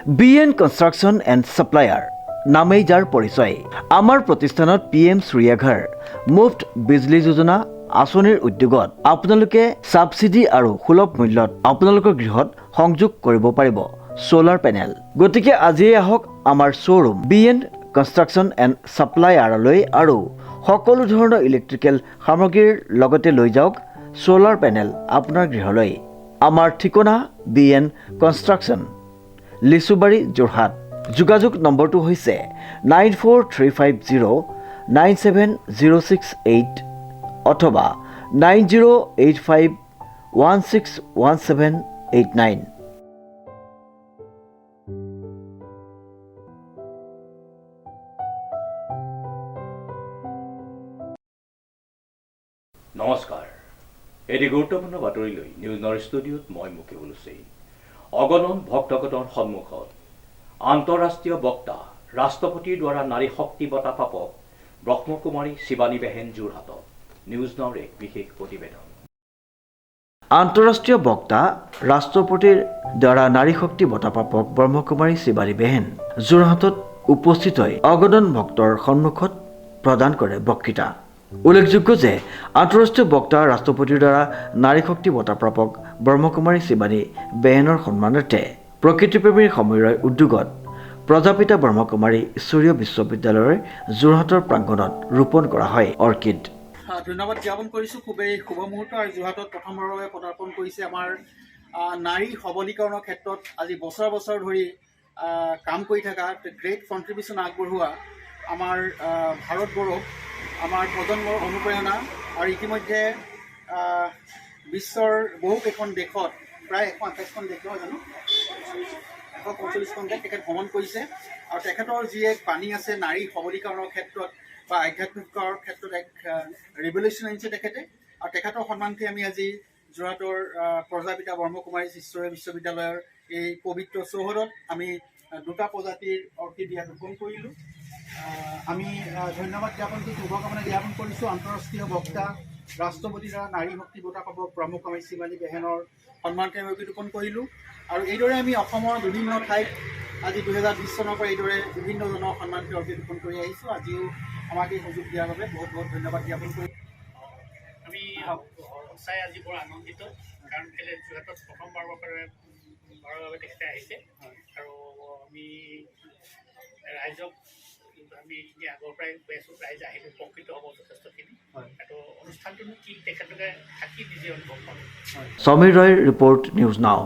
BN construction and supplier নামেই যাৰ পৰিচয়। আমাৰ প্ৰতিষ্ঠানত PM সূৰ্যাঘৰ মুফ্ত বিজলী যোজনা আঁচনিৰ উদ্যোগত আপোনালোকে ছাবচিডি আৰু সুলভ মূল্যত আপোনালোকৰ গৃহত সংযোগ কৰিব পাৰিব সোলাৰ পেনেল। গতিকে আজিয়ে আহক আমাৰ শ্ব'ৰুম BN কনষ্ট্ৰাকশ্যন এণ্ড ছাপ্লায়াৰলৈ আৰু সকলো ধৰণৰ ইলেক্ট্ৰিকেল সামগ্ৰীৰ লগতে লৈ যাওক সোলাৰ পেনেল আপোনাৰ গৃহলৈ। আমাৰ ঠিকনা BN কনষ্ট্ৰাকশ্যন, লিচুবাৰী, যোৰহাট। যোগাযোগ নম্বৰটো হৈছে 9435097068 অথবা 9085161789। নমস্কাৰ, এটি গুৰুত্বপূৰ্ণ বাতৰিলৈ নিউজ নৰ ষ্টুডিঅ'ত মই মুকিবুল হুছেইন। অগণন ভক্তগণৰ সন্মুখত আন্তঃৰাষ্ট্ৰীয় বক্তা ৰাষ্ট্ৰপতিৰ দ্বাৰা নাৰী শক্তি বঁটা প্ৰাপক ব্ৰহ্মকুমাৰী শিৱানী বেহেন যোৰহাটত নিউজ নৰ এক বিশেষ প্ৰতিবেদন। আন্তঃৰাষ্ট্ৰীয় বক্তা ৰাষ্ট্ৰপতিৰ দ্বাৰা নাৰী শক্তি বঁটা প্ৰাপক ব্ৰহ্মকুমাৰী শিৱানী বেহেন যোৰহাটত উপস্থিত হৈ অগণন ভক্তৰ সন্মুখত প্ৰদান কৰে বক্তৃতা। উল্লেখযোগ্য যে আন্তঃৰাষ্ট্ৰীয় বক্তা ৰাষ্ট্ৰপতিৰ দ্বাৰা নাৰী শক্তি বঁটা প্ৰাপক ব্ৰহ্মকুমাৰী শিৱানী বেহেনৰ সন্মানাৰ্থে প্ৰকৃতিপ্ৰেমীৰ সমন্বয় উদ্যোগত প্ৰজাপিতা ব্ৰহ্মকুমাৰী ঈশ্বৰীয় বিশ্ববিদ্যালয়ৰ যোৰহাটৰ প্ৰাংগণত ৰোপণ কৰা হয় অৰ্কিড। ধন্যবাদ জ্ঞাপন কৰিছোঁ। খুবেই শুভ মুহূৰ্ত আৰু যোৰহাটত প্ৰথমবাৰৰ বাবে পদাৰ্পণ কৰিছে আমাৰ নাৰী সবলীকৰণৰ ক্ষেত্ৰত আজি বছৰ বছৰ ধৰি কাম কৰি থকা গ্ৰেট কণ্ট্ৰিবিউশ্যন আগবঢ়োৱা আমাৰ ভাৰত গৌৰৱ, আমাৰ প্ৰজন্মৰ অনুপ্ৰেৰণা আৰু ইতিমধ্যে বিশ্বৰ বহুকেইখন দেশত প্ৰায় 128খন দেশ নহয় জানো 145খন দেশ তেখেত ভ্ৰমণ কৰিছে আৰু তেখেতৰ যি এক বাণী আছে নাৰী সবলীকৰণৰ ক্ষেত্ৰত বা আধ্যাত্মিকৰ ক্ষেত্ৰত এক ৰিভলিউশ্যন আনিছে তেখেতে। আৰু তেখেতৰ সন্মানতে আমি আজি যোৰহাটৰ প্ৰজাপিতা ব্ৰহ্মকুমাৰী ঈশ্বৰীয় বিশ্ববিদ্যালয়ৰ এই পবিত্ৰ চৌহদত আমি দুটা প্ৰজাতিৰ অৰ্কিড ইয়াত ৰোপণ কৰিলোঁ। আমি ধন্যবাদ জ্ঞাপন কৰিছোঁ, শুভকামনা জ্ঞাপন কৰিছোঁ আন্তঃৰাষ্ট্ৰীয় বক্তা ৰাষ্ট্ৰপতিৰ দ্বাৰা নাৰী শক্তি বঁটা প্ৰাপক ব্ৰহ্মকুমাৰী শিৱানী বেহেনৰ সন্মানতে আমি অৰ্কিড ৰোপণ কৰিলোঁ। আৰু এইদৰে আমি অসমৰ বিভিন্ন ঠাইত আজি 2020 চনৰ পৰা এইদৰে বিভিন্ন জনক সন্মানতে অৰ্কিড ৰোপণ কৰি আহিছোঁ। আজিও আমাক এই সুযোগ দিয়াৰ বাবে বহুত বহুত ধন্যবাদ জ্ঞাপন কৰিছোঁ। আমি সঁচাই আজি বৰ আনন্দিত, কাৰণ কেলৈ যোৰহাটত প্ৰথমবাৰৰ বাবে তেখেতে আহিছে আৰু আমি ৰাইজক আমি আগৰ পৰাই কৈ আছোঁ, ৰাইজ আহিলে উপকৃত হ'ব যথেষ্টখিনি। আৰু অনুষ্ঠানটোনো কি তেখেতলোকে থাকি নিজে অনুভৱ কৰে। সমীৰ ৰয়ৰ ৰিপৰ্ট, নিউজ নাও।